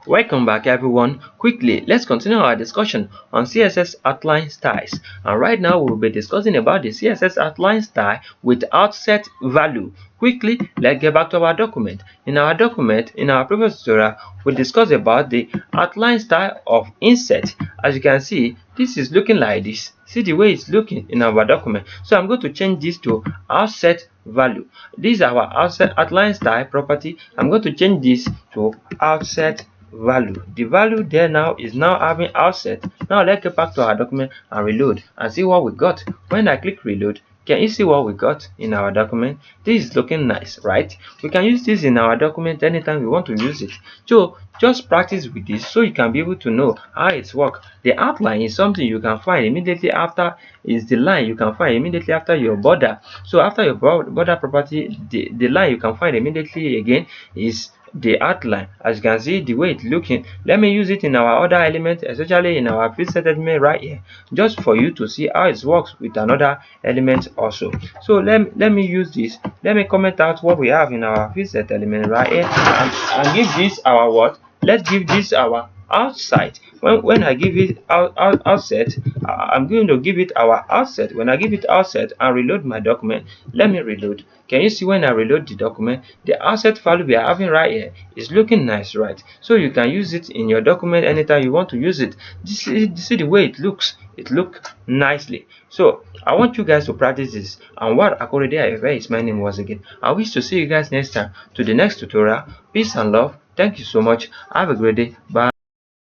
Welcome back everyone. Quickly, let's continue our discussion on CSS outline styles. And right now we'll be discussing about the CSS outline style with outset value. Quickly, let's get back to our document. In our document, in our previous tutorial, we discussed about the outline style of inset. As you can see, this is looking like this. See the way it's looking in our document. So I'm going to change this to outset value. This is our outset outline style property. I'm going to change this to outset value. The value there now is now having outset. Now let's get back to our document and reload and see what we got. When I click reload, can you see what we got in our document? This is looking nice, right? We can use this in our document anytime we want to use it. So just practice with this so you can be able to know how it works. The outline is something you can find immediately after, is the line you can find immediately after your border. So after your border property, the line you can find immediately again is the outline. As you can see the way it's looking, let me use it in our other element, especially in our preset element right here, just for you to see how it works with another element also. So let me use this. Let me comment out what we have in our preset element right here and give this our what. Let's give this our outside. When I give it outset, I'm going to give it our outset. When I give it outset and reload my document, let me reload. Can you see when I reload the document, the outset value we are having right here is looking nice, right? So you can use it in your document anytime you want to use it. See the way it looks. It looks nicely. So I want you guys to practice this. And what akorede ayofe is my name once again. I wish to see you guys next time to the next tutorial. Peace and love. Thank you so much. Have a great day. Bye.